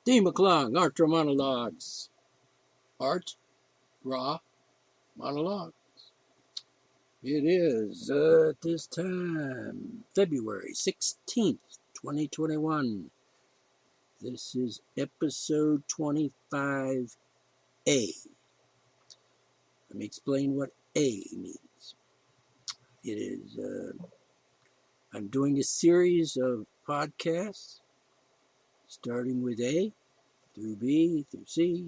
de-mcclung, art-ra-monologs. Art-ra-monologs. It is at this time, February 16th, 2021. This is episode 25A. Let me explain what A means. It is, I'm doing a series of podcasts, starting with A, through B, through C,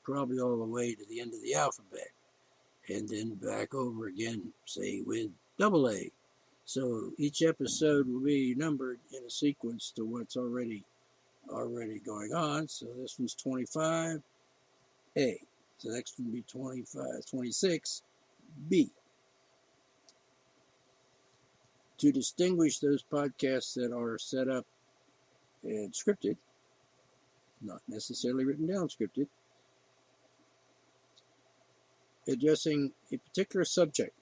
probably all the way to the end of the alphabet, and then back over again, say, with double A. So each episode will be numbered in a sequence to what's already going on. So this one's 25A. The next one will be 26B. To distinguish those podcasts that are set up and scripted, not necessarily written down scripted, addressing a particular subject.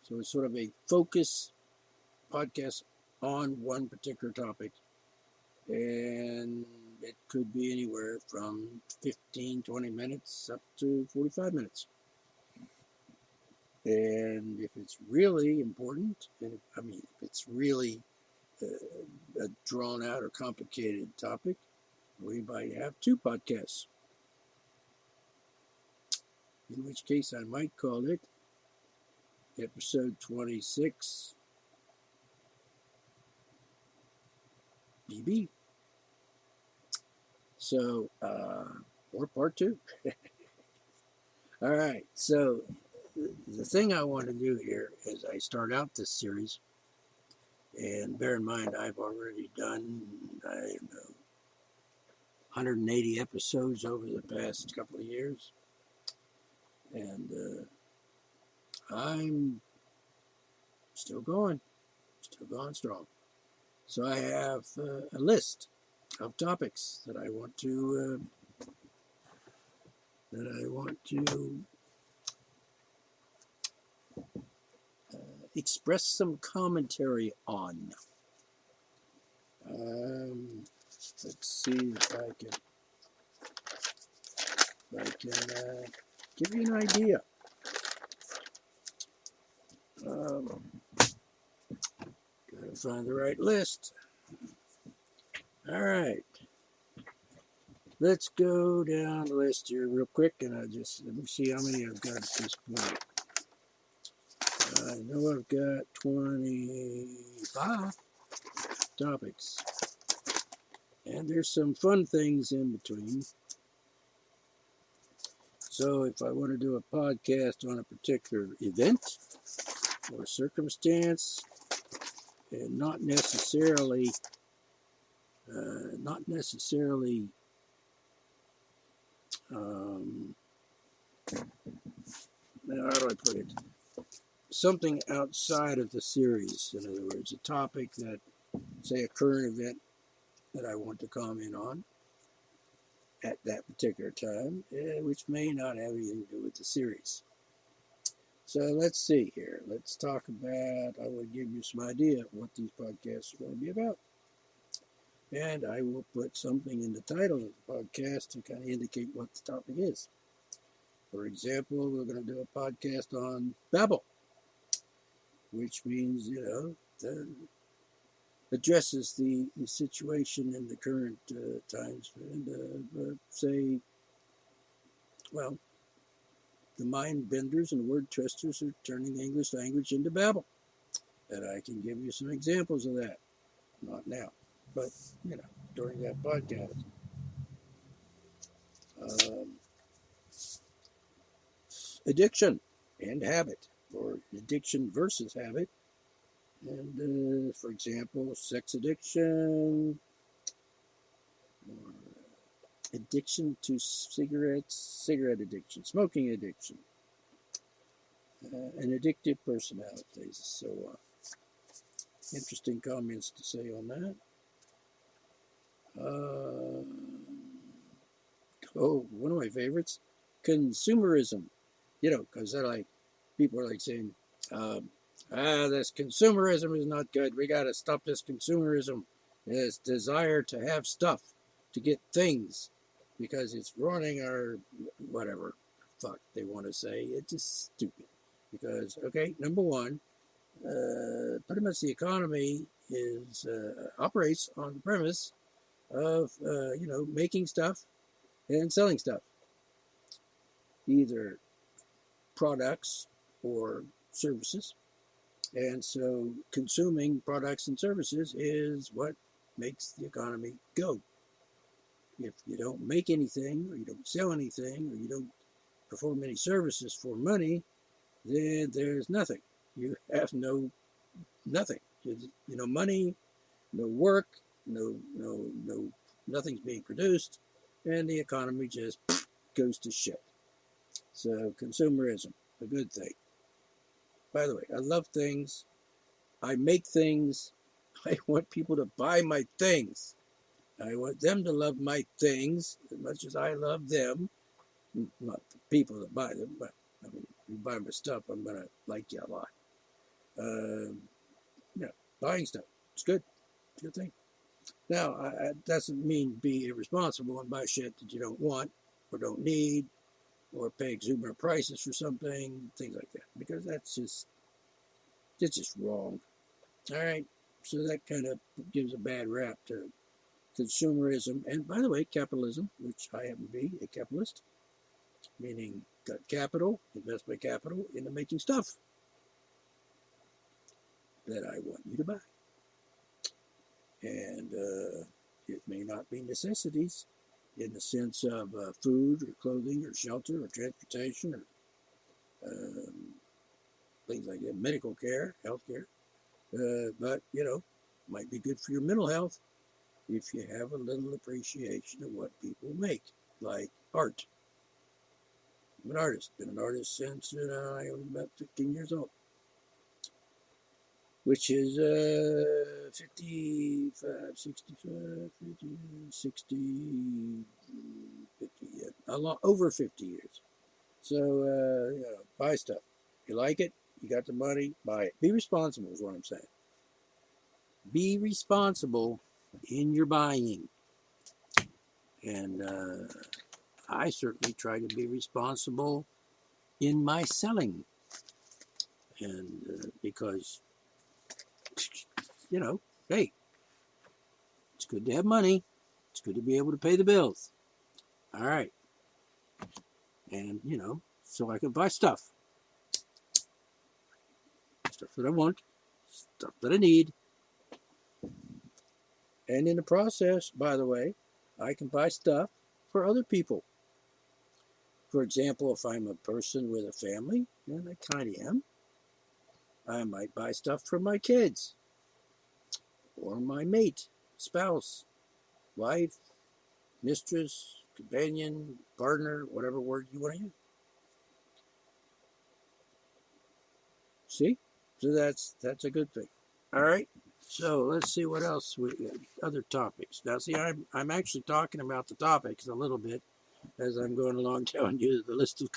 So it's sort of a focus podcast on one particular topic. And it could be anywhere from 15, 20 minutes up to 45 minutes. And if it's really important, if it's really a drawn out or complicated topic, we might have two podcasts. In which case I might call it episode 26 BB. So, or part two. All right. So the thing I want to do here is I start out this series, and bear in mind I've already done, 180 episodes over the past couple of years. And I'm still going strong. So I have a list of topics that I want to express some commentary on. Let's see if I can give you an idea. Gotta find the right list. All right. Let's go down the list here real quick, and let me see how many I've got at this point. I know I've got 25 topics, and there's some fun things in between. So if I want to do a podcast on a particular event or circumstance, and not necessarily how do I put it? Something outside of the series. In other words, a topic that, say, a current event that I want to comment on at that particular time, which may not have anything to do with the series. So let's see here. Let's talk about, I will give you some idea of what these podcasts are going to be about. And I will put something in the title of the podcast to kind of indicate what the topic is. For example, we're going to do a podcast on Babel, which means, addresses the situation in the current times, and say, well, the mind benders and word twisters are turning the English language into Babel. And I can give you some examples of that. Not now, but, during that podcast. Addiction and habit, or addiction versus habit. And, for example, sex addiction, or addiction to cigarette addiction, smoking addiction, and addictive personalities. So, interesting comments to say on that. One of my favorites, consumerism. Because people are saying, this consumerism is not good. We got to stop this consumerism. This desire to have stuff, to get things, because it's running our whatever fuck they want to say. It's just stupid. Because, okay, number one, pretty much the economy is operates on the premise of making stuff and selling stuff, either products or services. And so consuming products and services is what makes the economy go. If you don't make anything, or you don't sell anything, or you don't perform any services for money, then there's nothing. You have nothing. Money, no work, nothing's being produced, and the economy just goes to shit. So consumerism, a good thing. By the way, I love things. I make things. I want people to buy my things. I want them to love my things as much as I love them. Not the people that buy them, but I mean, if you buy my stuff, I'm going to like you a lot. Buying stuff, it's good. It's a good thing. Now, that doesn't mean be irresponsible and buy shit that you don't want or don't need or pay exuberant prices for something, things like that, because it's just wrong. All right, so that kind of gives a bad rap to consumerism, and by the way, capitalism, which I happen to be a capitalist, meaning got capital, invest my capital into making stuff that I want you to buy. And it may not be necessities in the sense of food or clothing or shelter or transportation or things like that, medical care, health care. But, might be good for your mental health if you have a little appreciation of what people make, like art. I'm an artist. Been an artist since I was about 15 years old, which is 55, 65, 50, 60, 50, yeah, over 50 years. So, buy stuff. You like it, you got the money, buy it. Be responsible is what I'm saying. Be responsible in your buying. And I certainly try to be responsible in my selling. And because, hey, it's good to have money. It's good to be able to pay the bills. All right. And, so I can buy stuff. Stuff that I want. Stuff that I need. And in the process, by the way, I can buy stuff for other people. For example, if I'm a person with a family, and I kind of am, I might buy stuff for my kids. Or my mate, spouse, wife, mistress, companion, partner, whatever word you want to use. See? So that's a good thing. All right. So let's see what else other topics. Now, see, I'm actually talking about the topics a little bit as I'm going along, telling you the list of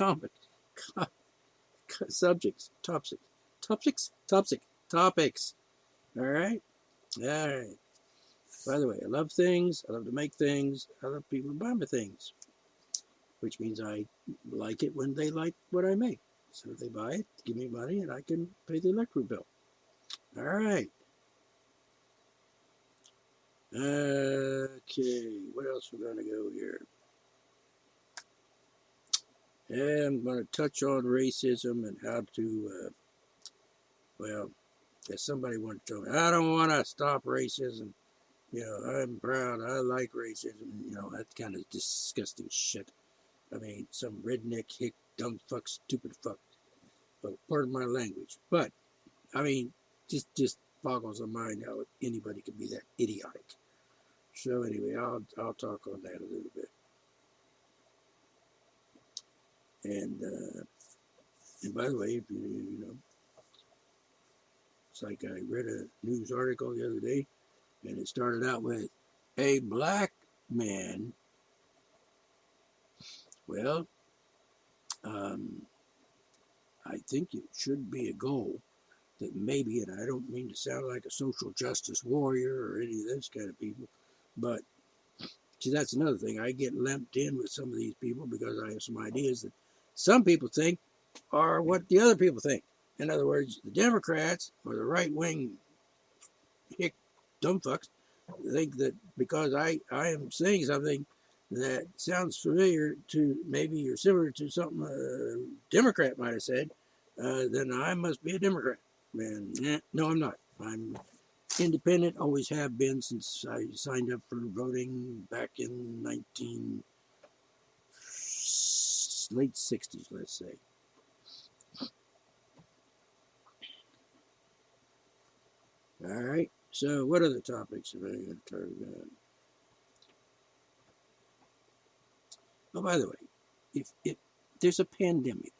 subjects, topics. All right. All right. By the way, I love things. I love to make things. I love people to buy me things, which means I like it when they like what I make. So they buy it, give me money, and I can pay the electric bill. All right. Okay, what else we're going to go here? Yeah, I'm going to touch on racism and how to, if somebody wants to tell me, I don't want to stop racism. I'm proud. I like racism. That kind of disgusting shit. I mean, some redneck, hick, dumb fuck, stupid fuck. But pardon my language. But, I mean, just boggles the mind how anybody could be that idiotic. So anyway, I'll talk on that a little bit. And by the way, if it's like I read a news article the other day, and it started out with a black man. Well, I think it should be a goal that maybe, and I don't mean to sound like a social justice warrior or any of those kind of people, but see, that's another thing. I get lumped in with some of these people because I have some ideas that some people think are what the other people think. In other words, the Democrats or the right-wing hick dumb fucks think that because I am saying something that sounds familiar to maybe or similar to something a Democrat might have said, then I must be a Democrat. And no, I'm not. I'm independent, always have been since I signed up for voting back in late 60s, let's say. All right. So, what other topics am I going to talk about? Oh, by the way, if there's a pandemic,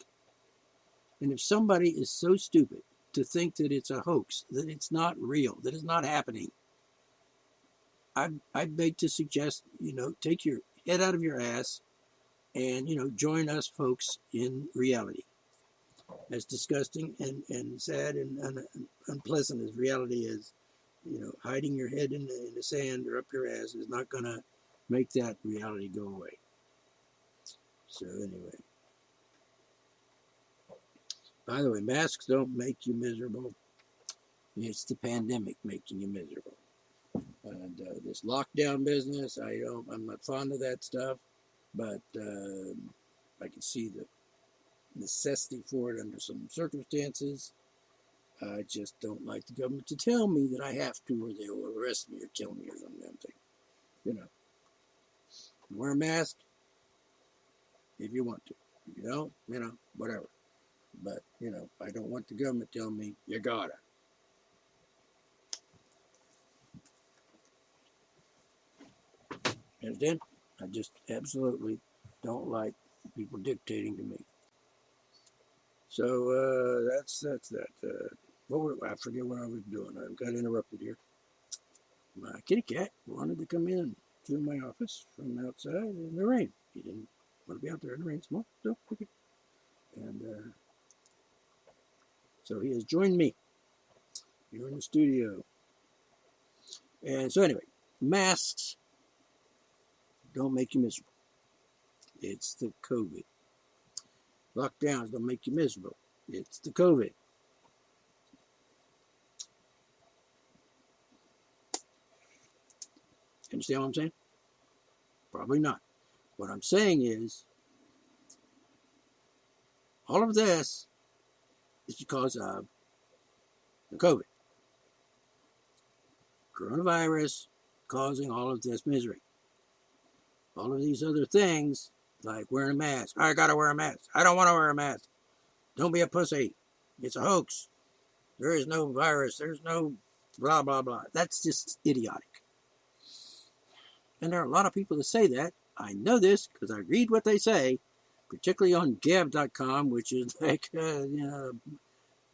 and if somebody is so stupid to think that it's a hoax, that it's not real, that it's not happening, I beg to suggest, take your head out of your ass and, join us folks in reality. As disgusting and sad and unpleasant as reality is, hiding your head in the sand or up your ass is not going to make that reality go away. So anyway. By the way, masks don't make you miserable. It's the pandemic making you miserable. And this lockdown business, I'm not fond of that stuff, but I can see the necessity for it under some circumstances. I just don't like the government to tell me that I have to, or they will arrest me or kill me or some damn thing. Wear a mask if you want to. If you don't, whatever. But, I don't want the government telling me you gotta. Understand? I just absolutely don't like people dictating to me. So that's that. I forget what I was doing. I got interrupted here. My kitty cat wanted to come in to my office from outside in the rain. He didn't want to be out there in the rain some more. So, okay. And so he has joined me here in the studio. And so anyway, masks don't make you miserable. It's the COVID. Lockdowns don't make you miserable. It's the COVID. Understand what I'm saying? Probably not. What I'm saying is, all of this is because of the COVID. Coronavirus causing all of this misery. All of these other things, like wearing a mask. I gotta wear a mask. I don't want to wear a mask. Don't be a pussy. It's a hoax. There is no virus. There's no blah, blah, blah. That's just idiotic. And there are a lot of people that say that. I know this because I read what they say, particularly on gab.com, which is like, a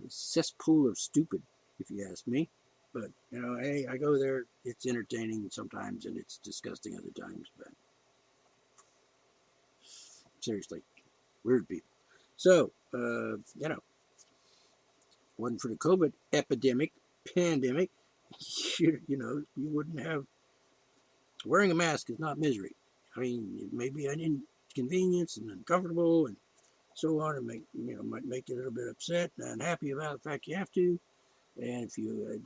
cesspool of stupid, if you ask me. But, hey, I go there. It's entertaining sometimes, and it's disgusting other times. But seriously, weird people. So, wasn't for the COVID pandemic, you wouldn't have. Wearing a mask is not misery. I mean, it may be an inconvenience and uncomfortable and so on, and might make you a little bit upset and unhappy about the fact you have to. And if you,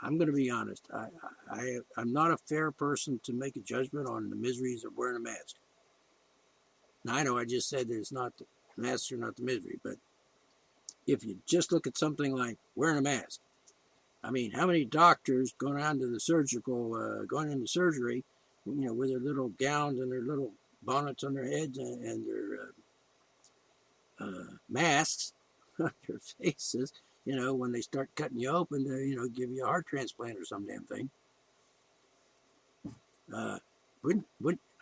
I'm going to be honest. I'm not a fair person to make a judgment on the miseries of wearing a mask. Now, I know I just said that it's not the masks are not the misery, but if you just look at something like wearing a mask, I mean, how many doctors going into surgery, with their little gowns and their little bonnets on their heads and their masks on their faces, when they start cutting you open to, give you a heart transplant or some damn thing.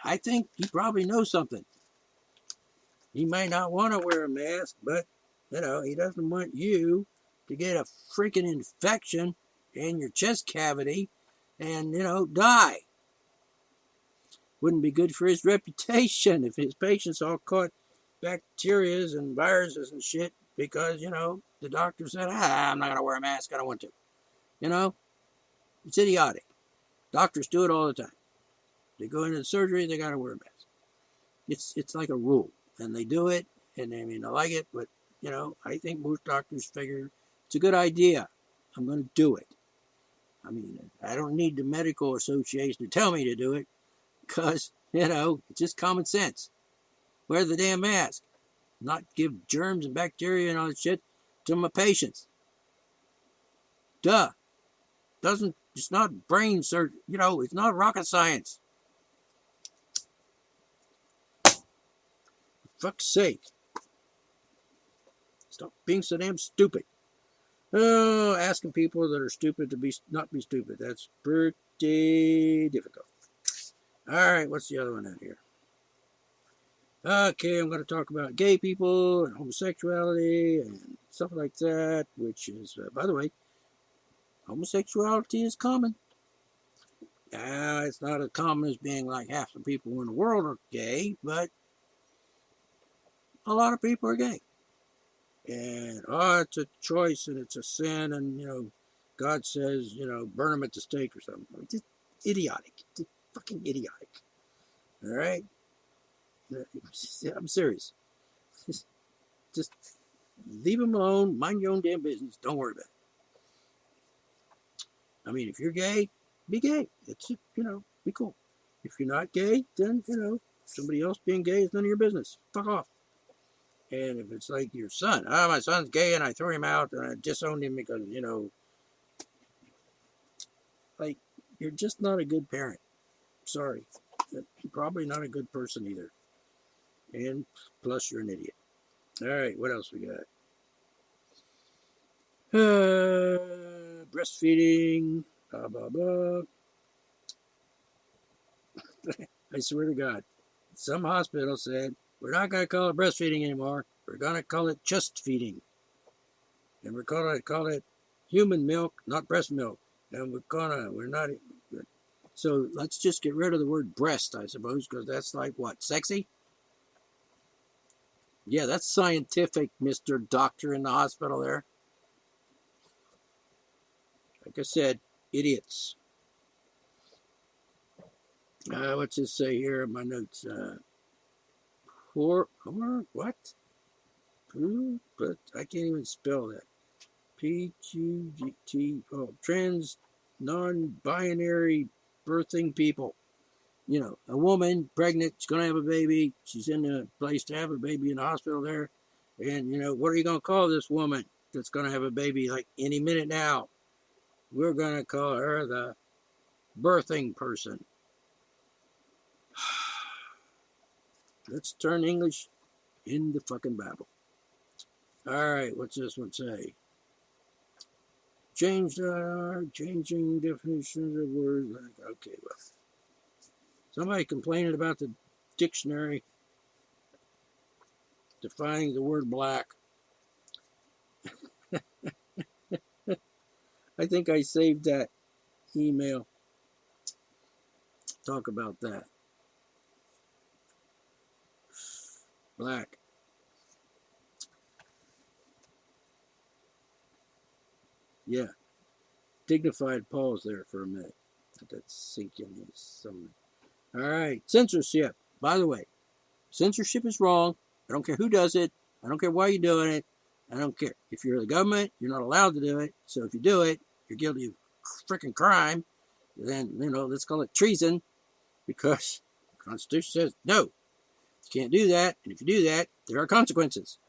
I think he probably knows something. He may not want to wear a mask, but, he doesn't want you to get a freaking infection in your chest cavity and, die. Wouldn't be good for his reputation if his patients all caught bacteria and viruses and shit because, the doctor said, I'm not going to wear a mask. I don't want to. It's idiotic. Doctors do it all the time. They go into the surgery, they got to wear a mask. It's like a rule. And they do it, and I like it, but, I think most doctors figure it's a good idea. I'm going to do it. I don't need the medical association to tell me to do it because, it's just common sense. Wear the damn mask. Not give germs and bacteria and all that shit to my patients. Duh. It's not brain surgery. It's not rocket science. For fuck's sake. Stop being so damn stupid. Oh, asking people that are stupid to not be stupid. That's pretty difficult. All right, what's the other one out here? Okay, I'm going to talk about gay people and homosexuality and stuff like that, which is, by the way, homosexuality is common. It's not as common as being like half the people in the world are gay, but a lot of people are gay. And, it's a choice and it's a sin and, God says, burn them at the stake or something. Just idiotic. Just fucking idiotic. All right? I'm serious. Just leave them alone. Mind your own damn business. Don't worry about it. If you're gay, be gay. It's, be cool. If you're not gay, then, somebody else being gay is none of your business. Fuck off. And if it's like your son, my son's gay and I threw him out and I disowned him because, you're just not a good parent. Sorry. You're probably not a good person either. And plus you're an idiot. All right, what else we got? Breastfeeding, blah, blah, blah. I swear to God, some hospital said, we're not going to call it breastfeeding anymore. We're going to call it chest feeding. And we're going to call it human milk, not breast milk. And we're not. So let's just get rid of the word breast, I suppose, because that's like what, sexy? Yeah, that's scientific, Mr. Doctor in the hospital there. Like I said, idiots. What's this say here in my notes? What? But I can't even spell that. P-Q-G-T, trans, non-binary birthing people. A woman, pregnant, she's going to have a baby. She's in a place to have a baby in the hospital there. And, what are you going to call this woman that's going to have a baby like any minute now? We're going to call her the birthing person. Let's turn English into fucking Bible. All right, what's this one say? Changing definitions of words. Okay, well. Somebody complaining about the dictionary defining the word black. I think I saved that email. Talk about that. Black. Yeah. Dignified pause there for a minute. Let that sink in some. All right. Censorship. By the way, censorship is wrong. I don't care who does it. I don't care why you're doing it. I don't care. If you're the government, you're not allowed to do it. So if you do it, you're guilty of freaking crime. Then, let's call it treason because the Constitution says no. You can't do that. And if you do that, there are consequences.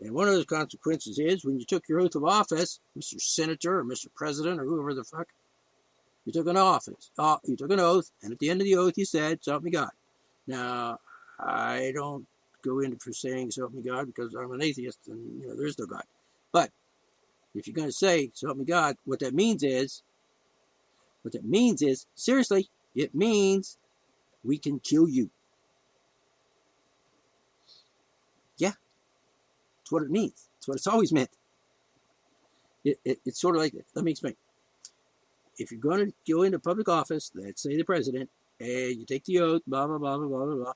And one of those consequences is when you took your oath of office, Mr. Senator or Mr. President or whoever the fuck, you took an office. You took an oath, and at the end of the oath you said, "So help me God." Now, I don't go into for saying "So help me God" because I'm an atheist and there is no God. But if you're going to say "So help me God," what that means is seriously, it means we can kill you. Yeah, that's what it means. It's what it's always meant. It's sort of like this. Let me explain. If you're going to go into public office, let's say the president, and you take the oath, blah, blah, blah, blah, blah, blah, blah,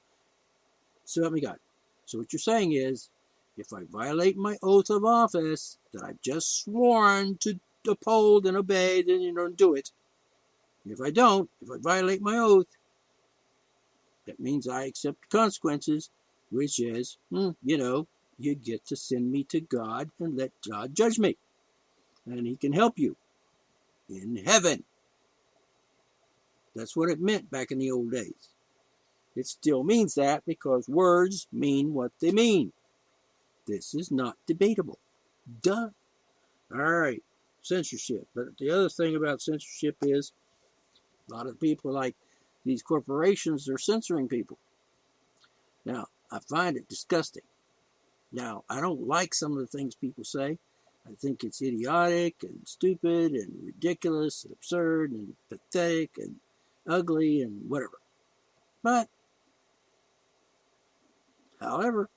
so help me God. So what you're saying is, If I violate my oath of office that I've just sworn to uphold and obey, then do it. If I don't, if I violate my oath, that means I accept consequences, which is, you get to send me to God and let God judge me. And he can help you in heaven. That's what it meant back in the old days. It still means that because words mean what they mean. This is not debatable. Duh. All right. Censorship. But the other thing about censorship is a lot of people like these corporations are censoring people. Now, I find it disgusting. Now, I don't like some of the things people say. I think it's idiotic and stupid and ridiculous and absurd and pathetic and ugly and whatever. But, however,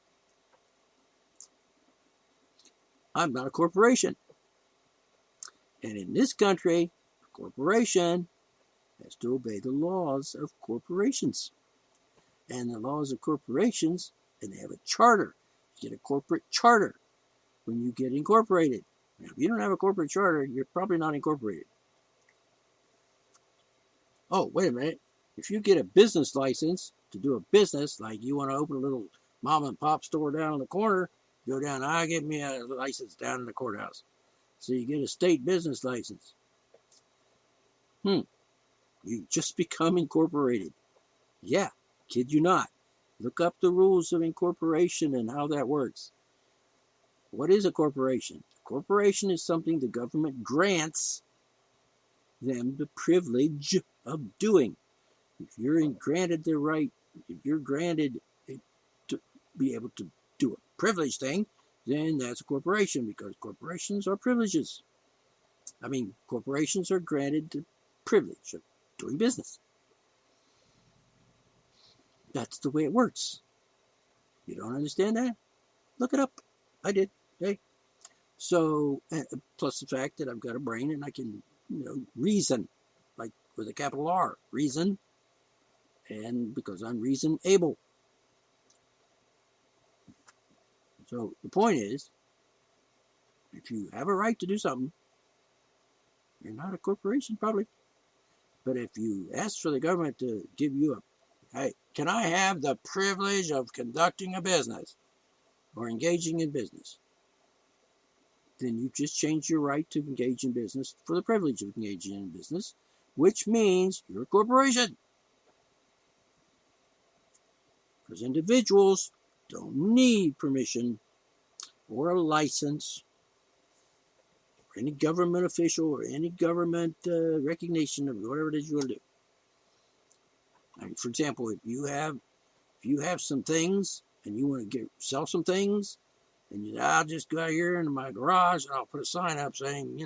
I'm not a corporation. And in this country, a corporation has to obey the laws of corporations. And the laws of corporations, and they have a charter. You get a corporate charter when you get incorporated. Now, if you don't have a corporate charter, you're probably not incorporated. Oh, wait a minute. If you get a business license to do a business, like you want to open a little mom and pop store down on the corner, go down, get me a license down in the courthouse. So you get a state business license. You just become incorporated. Yeah, kid you not. Look up the rules of incorporation and how that works. What is a corporation? A corporation is something the government grants them the privilege of doing. If you're granted the right, if you're granted to be able to do a privilege thing, then that's a corporation because corporations are privileges. Corporations are granted the privilege of doing business. That's the way it works. You don't understand that? Look it up. I did. Okay. So, plus the fact that I've got a brain and I can, reason, like with a capital R, reason, and because I'm reason able. So the point is, if you have a right to do something, you're not a corporation probably. But if you ask for the government to give you hey, can I have the privilege of conducting a business or engaging in business? Then you just change your right to engage in business for the privilege of engaging in business, which means you're a corporation. Because individuals don't need permission or a license or any government official or any government recognition of whatever it is you want to do. For example, if you have some things and you want to sell some things, and I'll just go out here into my garage and I'll put a sign up saying,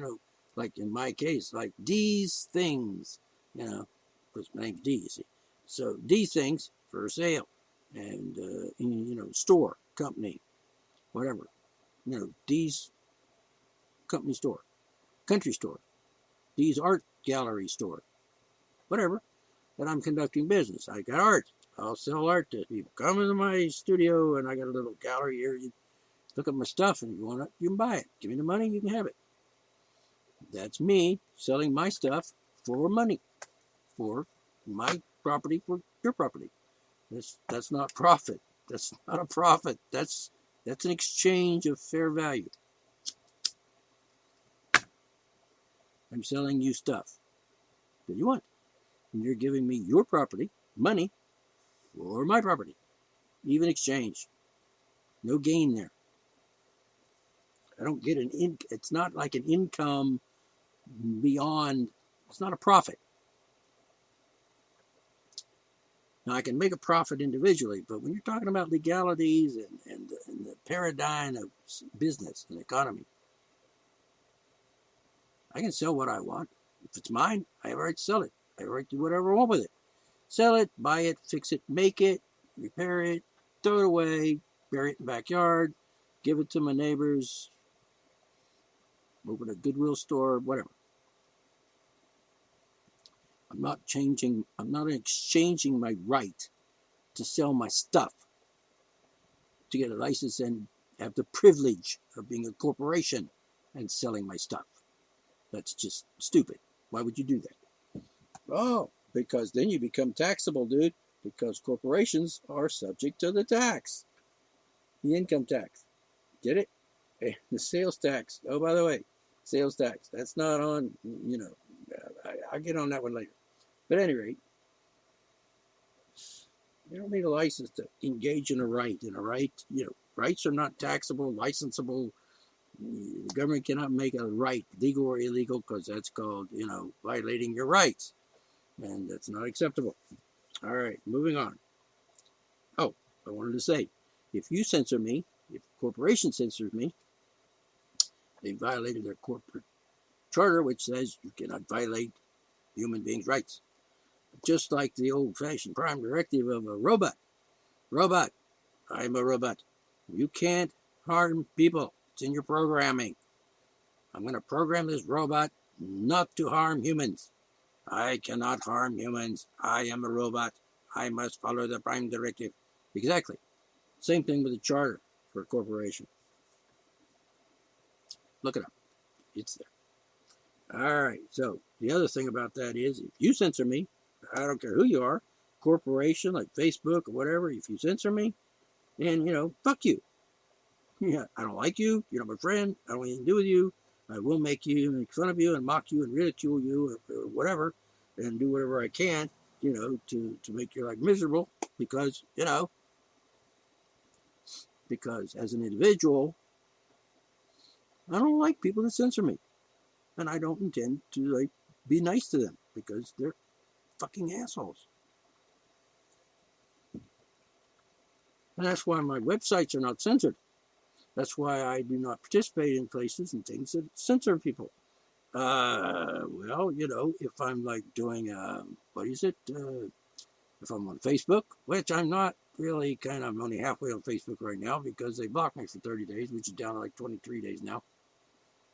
like in my case, like these things, because my name's D, you see. So these things for sale, and store, company, whatever, D's company store, country store, D's art gallery store, whatever, that I'm conducting business. I got art. I'll sell art to people. Come into my studio and I got a little gallery here. You look at my stuff and if you want it, you can buy it. Give me the money, you can have it. That's me selling my stuff for money, for my property, for your property. That's not profit. That's not a profit. That's an exchange of fair value. I'm selling you stuff that you want. And you're giving me your property, money, for my property. Even exchange. No gain there. I don't get it's not like an income beyond, it's not a profit. Now, I can make a profit individually, but when you're talking about legalities and the paradigm of business and economy, I can sell what I want. If it's mine, I have a right to sell it. I have a right to do whatever I want with it. Sell it, buy it, fix it, make it, repair it, throw it away, bury it in the backyard, give it to my neighbors, open a Goodwill store, whatever. I'm not exchanging my right to sell my stuff to get a license and have the privilege of being a corporation and selling my stuff. That's just stupid. Why would you do that? Oh, because then you become taxable, dude, because corporations are subject to the tax, the income tax. Get it? The sales tax. Oh, by the way, sales tax. That's not on, I'll get on that one later. But at any rate, you don't need a license to engage in a right. And a right, rights are not taxable, licensable. The government cannot make a right legal or illegal because that's called, violating your rights. And that's not acceptable. All right, moving on. Oh, I wanted to say, if you censor me, if a corporation censors me, they violated their corporate charter, which says you cannot violate human beings' rights. Just like the old-fashioned prime directive of a robot. Robot, I'm a robot. You can't harm people. It's in your programming. I'm going to program this robot not to harm humans. I cannot harm humans. I am a robot. I must follow the prime directive. Exactly. Same thing with the charter for a corporation. Look it up. It's there. All right. So the other thing about that is if you censor me, I don't care who you are, corporation like Facebook or whatever, if you censor me, then, fuck you. Yeah, I don't like you. You're not my friend. I don't want anything to do with you. I will make fun of you and mock you and ridicule you or whatever and do whatever I can, to make your life miserable because as an individual, I don't like people that censor me. And I don't intend to, be nice to them because they're fucking assholes. And that's why my websites are not censored. That's why I do not participate in places and things that censor people. Well, if I'm doing, if I'm on Facebook, which I'm not really I'm only halfway on Facebook right now because they blocked me for 30 days, which is down to 23 days now.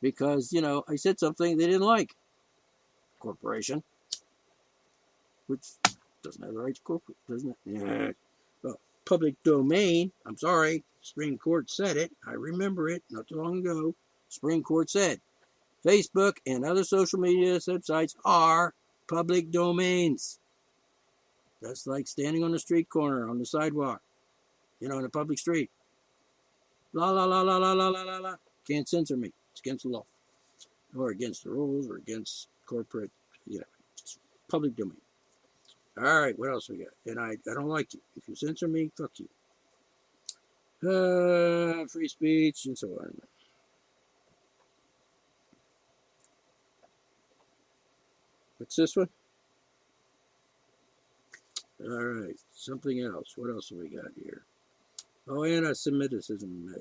Because, I said something they didn't like. Corporation. Which doesn't have the right to corporate, doesn't it? Yeah. Well, public domain, I'm sorry, Supreme Court said it. I remember it not too long ago. Supreme Court said, Facebook and other social media websites are public domains. That's like standing on the street corner, on the sidewalk, in a public street. La, la, la, la, la, la, la, la, la. Can't censor me. It's against the law. Or against the rules, or against corporate, just public domain. All right, what else we got? And I don't like you. If you censor me, fuck you. Free speech and so on. What's this one? All right, something else. What else have we got here? Oh, anti-Semitism,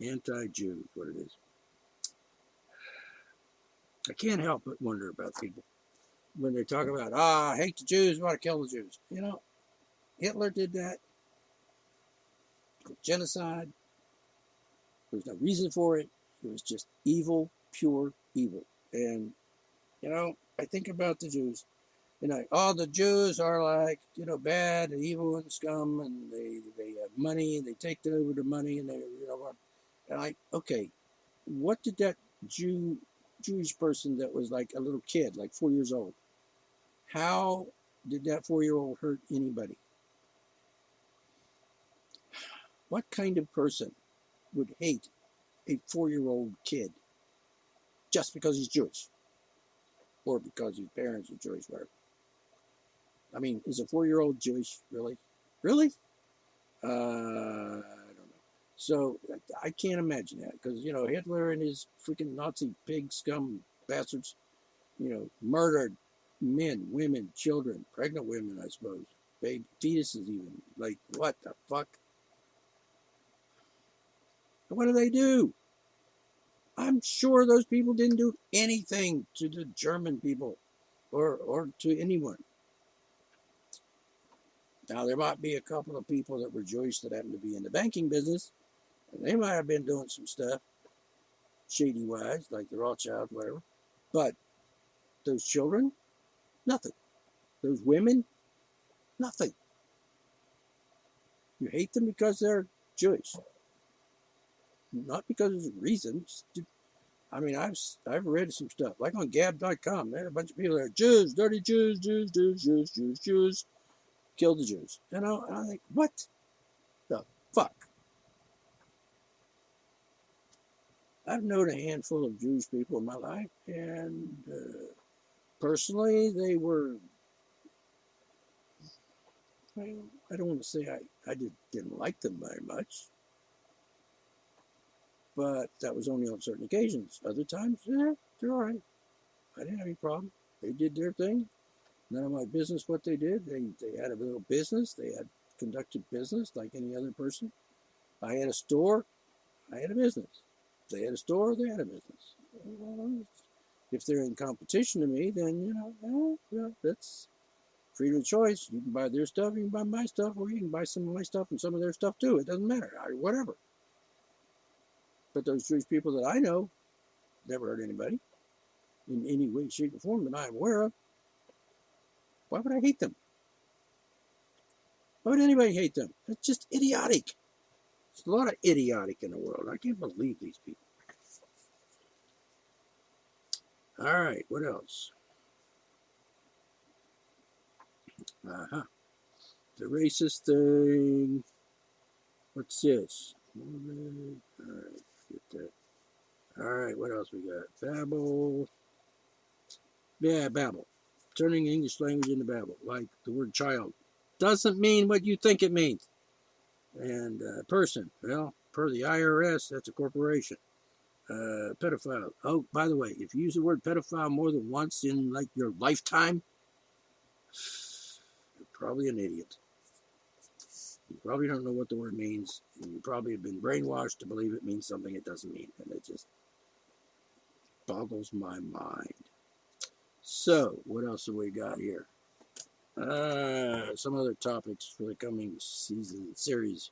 anti-Jews, what it is. I can't help but wonder about people when they talk about, I hate the Jews, I want to kill the Jews. Hitler did that. Genocide. There was no reason for it. It was just evil, pure evil. And, I think about the Jews. All the Jews are bad and evil and scum, and they have money, and they take over the money, and and okay, what did that Jewish person that was a little kid, 4 years old, how did that 4-year-old hurt anybody? What kind of person would hate a 4-year-old kid just because he's Jewish? Or because his parents are Jewish, whatever. I mean, is a 4-year-old Jewish, really? Really? I don't know. So, I can't imagine that, because, Hitler and his freaking Nazi pig scum bastards, murdered men, women, children, pregnant women, I suppose, baby fetuses even. What the fuck? What do they do? I'm sure those people didn't do anything to the German people or to anyone. Now, there might be a couple of people that were Jewish that happened to be in the banking business, and they might have been doing some stuff shady-wise, like the Rothschilds, whatever. But those children, nothing. Those women, nothing. You hate them because they're Jewish. Not because of reasons. I mean, I've read some stuff, like on Gab.com. There are a bunch of people that are Jews, dirty Jews, Jews, kill the Jews. And I'm like, what the fuck? I've known a handful of Jewish people in my life, and personally, they were, well, I don't want to say I didn't like them very much, but that was only on certain occasions. Other times, yeah, they're all right. I didn't have any problem. They did their thing. None of my business what they did. They had a little business. They had conducted business like any other person. I had a store. I had a business. They had a store. They had a business. If they're in competition to me, then, well, that's freedom of choice. You can buy their stuff, you can buy my stuff, or you can buy some of my stuff and some of their stuff too. It doesn't matter. Whatever. But those Jewish people that I know never hurt anybody in any way, shape, or form that I'm aware of. Why would I hate them? Why would anybody hate them? It's just idiotic. There's a lot of idiotic in the world. I can't believe these people. All right, what else? The racist thing. What's this? All right, get that. All right, what else we got? Babel. Yeah, Babel. Turning English language into Babel, like the word child. Doesn't mean what you think it means. And person, well, per the IRS, that's a corporation. Pedophile. Oh, by the way, if you use the word pedophile more than once in like your lifetime, you're probably an idiot. You probably don't know what the word means, and you probably have been brainwashed to believe it means something it doesn't mean, and it just boggles my mind. So, what else have we got here? Some other topics for the coming series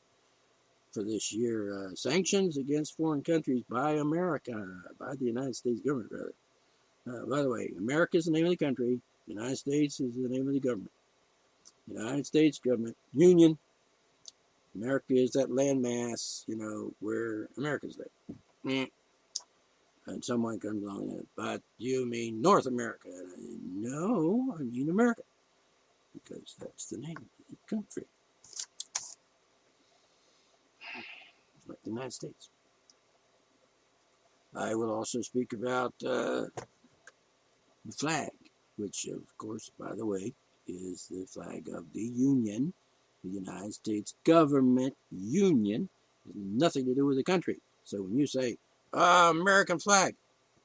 for this year. Sanctions against foreign countries by America, by the United States government, rather. By the way, America is the name of the country. The United States is the name of the government. The United States government, Union. America is that landmass, where America's there. And someone comes along and, but you mean North America? And no, I mean America. Because that's the name of the country. Like the United States. I will also speak about the flag, which, of course, by the way, is the flag of the Union, the United States government union. It has nothing to do with the country. So when you say, American flag,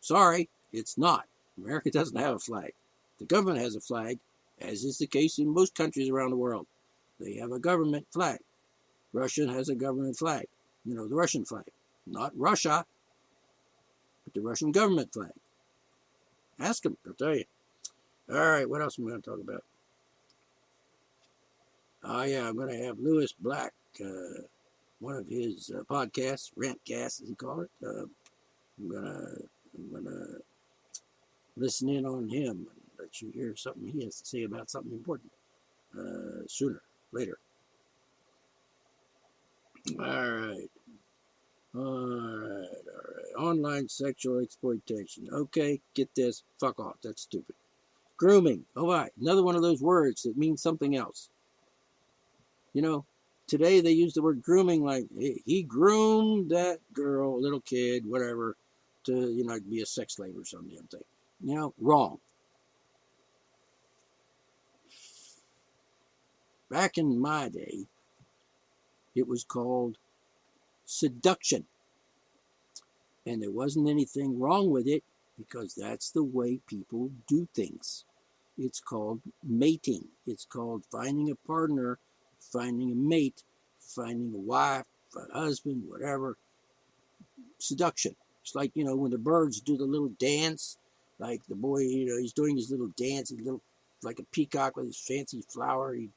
sorry, it's not. America doesn't have a flag. The government has a flag, as is the case in most countries around the world. They have a government flag. Russia has a government flag. The Russian flag. Not Russia, but the Russian government flag. Ask them, they'll tell you. All right, what else am I going to talk about? Oh, yeah, I'm going to have Lewis Black, one of his podcasts, Rantcasts, as he calls it. I'm gonna listen in on him and let you hear something he has to say about something important later. All right. Online sexual exploitation. Okay, get this. Fuck off. That's stupid. Grooming. Oh, right. Another one of those words that means something else. Today they use the word grooming like, hey, he groomed that girl, little kid, whatever, to, be a sex slave or some damn thing. Wrong. Back in my day, it was called seduction. And there wasn't anything wrong with it because that's the way people do things. It's called mating. It's called finding a partner, finding a mate, finding a wife, a husband, whatever. Seduction. It's like, when the birds do the little dance, like the boy, he's doing his little dance, like a peacock with his fancy flowery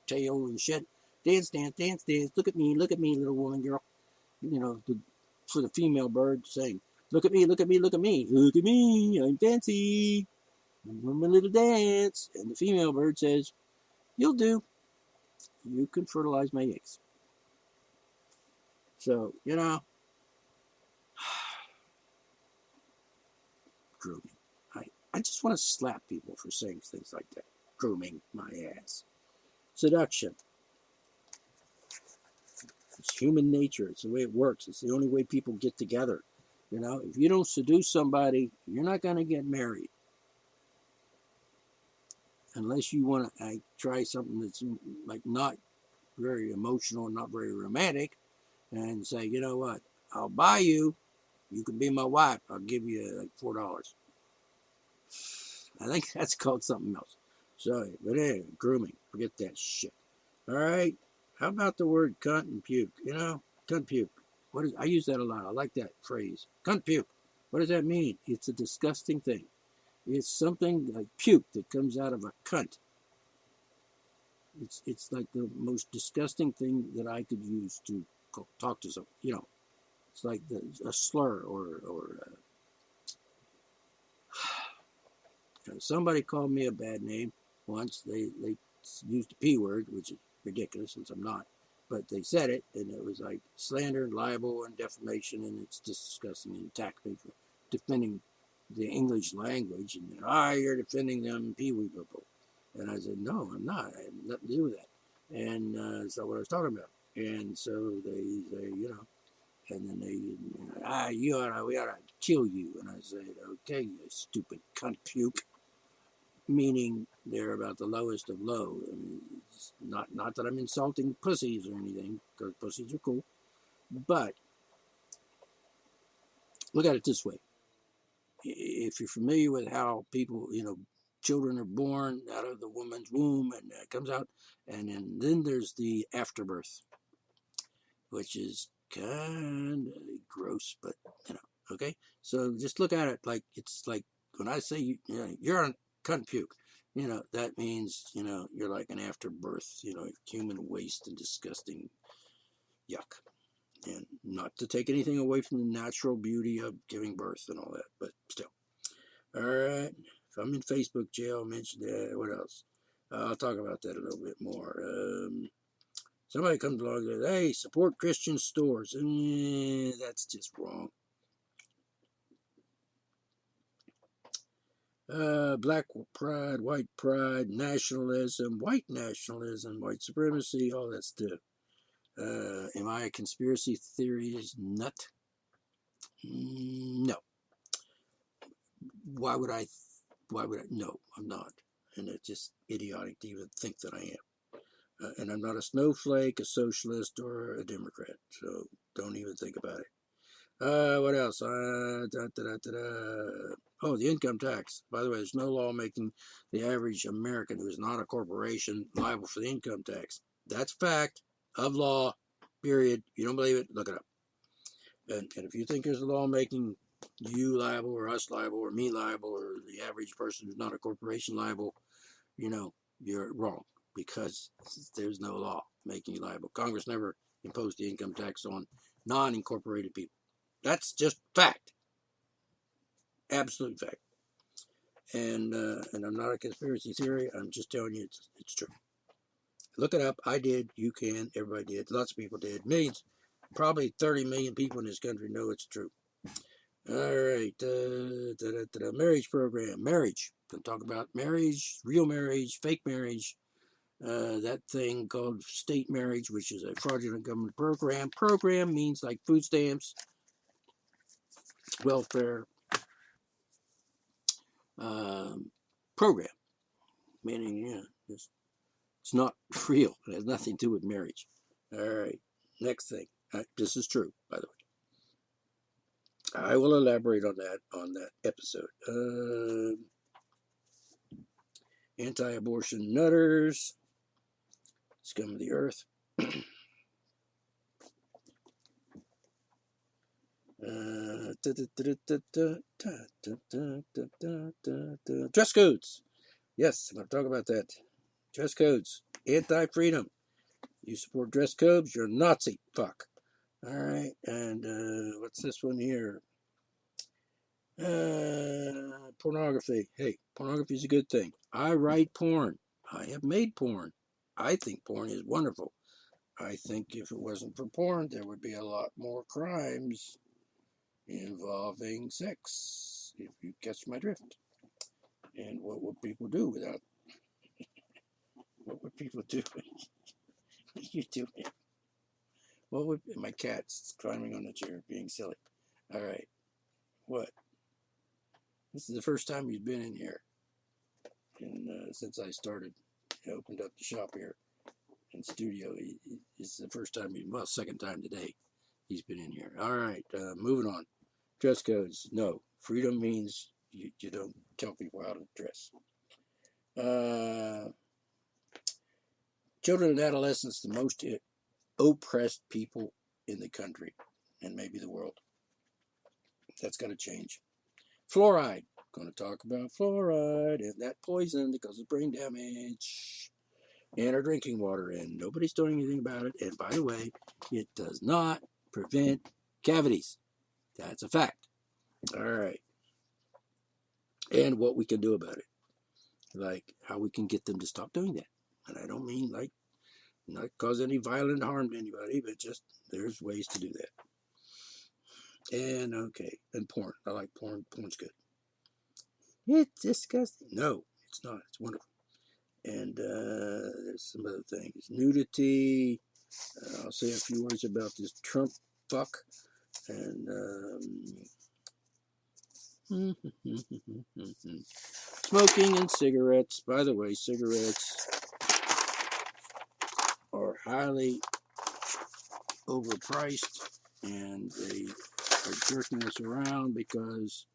tail and shit. Dance, dance, dance, dance. Look at me, little woman, girl. For the female bird saying, look at me, look at me, look at me. Look at me, I'm fancy. I'm doing my little dance. And the female bird says, you'll do. You can fertilize my eggs. So, grooming. I just want to slap people for saying things like that. Grooming my ass. Seduction. It's human nature. It's the way it works. It's the only way people get together. If you don't seduce somebody, you're not going to get married. Unless you want to try something that's like not very emotional, not very romantic, and say, you know what, I'll buy you. You can be my wife. I'll give you like $4. I think that's called something else. Sorry, but anyway, grooming. Forget that shit. All right. How about the word cunt and puke? Cunt puke. I use that a lot. I like that phrase. Cunt puke. What does that mean? It's a disgusting thing. It's something like puke that comes out of a cunt. It's like the most disgusting thing that I could use to talk to someone. It's like a slur or somebody called me a bad name once. They used a P word, which is ridiculous since I'm not. But they said it, and it was like slander, libel, and defamation, and it's disgusting and attacked me for defending the English language. And you're defending them Pee-wee people. And I said, no, I'm not. I have nothing to do with that. And that's not what I was talking about. And so they say, and then we ought to kill you. And I said, okay, you stupid cunt puke. Meaning they're about the lowest of low. I mean, it's not that I'm insulting pussies or anything, because pussies are cool. But look at it this way. If you're familiar with how people, children are born out of the woman's womb and it comes out, and then there's the afterbirth, which is kind of gross, but okay. So just look at it like it's like when I say you're on cunt puke, that means you're like an afterbirth, human waste and disgusting yuck. And not to take anything away from the natural beauty of giving birth and all that, but still. All right. If I'm in Facebook jail, I'll mention that. What else? I'll talk about that a little bit more. Somebody comes along and says, hey, support Christian stores. That's just wrong. Black pride, white pride, nationalism, white supremacy, all that stuff. Am I a conspiracy theorist nut? No. Why would I? No, I'm not. And it's just idiotic to even think that I am. And I'm not a snowflake, a socialist, or a Democrat. So don't even think about it. What else? Oh, the income tax. By the way, there's no law making the average American who is not a corporation liable for the income tax. That's fact of law, period. You don't believe it? Look it up. And if you think there's a law making you liable or us liable or me liable or the average person who's not a corporation liable, you're wrong because there's no law making you liable. Congress never imposed the income tax on non-incorporated people. That's just fact. Absolute fact. And I'm not a conspiracy theory. I'm just telling you it's true. Look it up. I did. You can. Everybody did. Lots of people did. Millions. Probably 30 million people in this country know it's true. All right. Marriage program. Marriage. We'll talk about marriage, real marriage, fake marriage. That thing called state marriage, which is a fraudulent government program. Program means like food stamps, welfare, program. Meaning, it's not real. It has nothing to do with marriage. All right. Next thing. This is true, by the way. I will elaborate on that episode. Anti-abortion nutters, scum of the earth. Dress codes. Yes, I'm going to talk about that. Dress codes. Anti-freedom. You support dress codes, you're a Nazi. Fuck. All right. And what's this one here? Pornography. Hey, pornography is a good thing. I write porn. I have made porn. I think porn is wonderful. I think if it wasn't for porn, there would be a lot more crimes involving sex, if you catch my drift. And what would people do without? What would people do? What are you doing? What would my cat's climbing on the chair, being silly? All right, what? This is the first time he's been in here, and since I started, opened up the shop here in studio. It's the first time, second time today he's been in here. All right, moving on. Dress codes. No, freedom means you don't tell people how to dress. Children and adolescents, the most oppressed people in the country and maybe the world. That's got to change. Fluoride. Going to talk about fluoride and that poison that causes brain damage in our drinking water, and nobody's doing anything about it. And by the way, it does not prevent cavities. That's a fact. All right. And what we can do about it. Like how we can get them to stop doing that. And I don't mean like not cause any violent harm to anybody, but just there's ways to do that. And okay, and porn. I like porn. Porn's good. It's disgusting. No, it's not. It's wonderful. And there's some other things. Nudity. I'll say a few words about this Trump fuck. And smoking and cigarettes. By the way, cigarettes are highly overpriced, and they are jerking us around because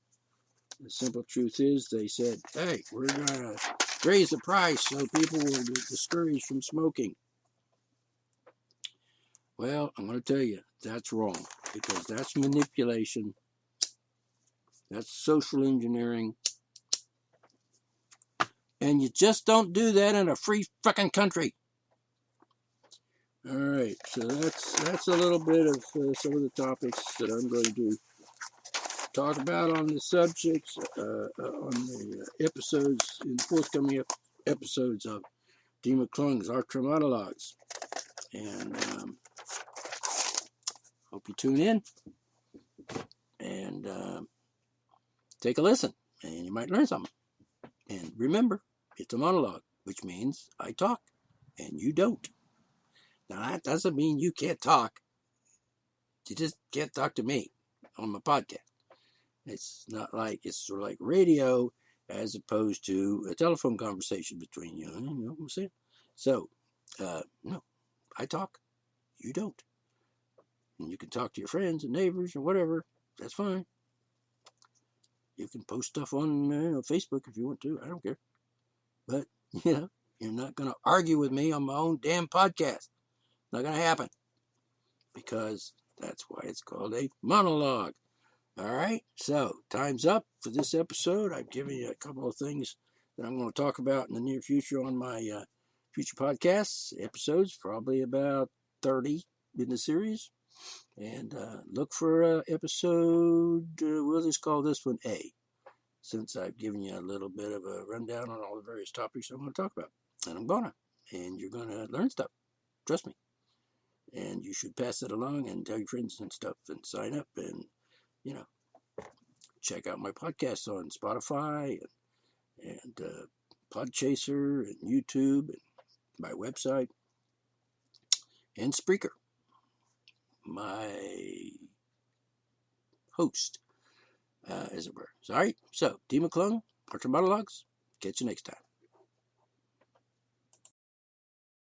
the simple truth is they said, hey, we're going to raise the price so people will be discouraged from smoking. Well, I'm going to tell you, that's wrong, because that's manipulation. That's social engineering. And you just don't do that in a free fucking country. All right, so that's a little bit of some of the topics that I'm going to talk about on the subjects, on the episodes, in forthcoming episodes of de-mcclung's art-ra-monologs. And hope you tune in and take a listen, and you might learn something. And remember, it's a monologue, which means I talk and you don't. Now, that doesn't mean you can't talk. You just can't talk to me on my podcast. It's not like, it's sort of like radio as opposed to a telephone conversation between you. You know what I'm saying? So, no, I talk, you don't. And you can talk to your friends and neighbors or whatever. That's fine. You can post stuff on Facebook if you want to. I don't care. But, you're not going to argue with me on my own damn podcast. Not going to happen. Because that's why it's called a monologue. All right? So, time's up for this episode. I've given you a couple of things that I'm going to talk about in the near future on my future podcasts. Episodes, probably about 30 in the series. And look for episode, we'll just call this one A, since I've given you a little bit of a rundown on all the various topics I'm going to talk about. And I'm going to. And you're going to learn stuff. Trust me. And you should pass it along and tell your friends and stuff and sign up and, check out my podcasts on Spotify and Podchaser and YouTube and my website and Spreaker. My host, as it were. All right, so de-mcclung, art-ra-monologs. Catch you next time.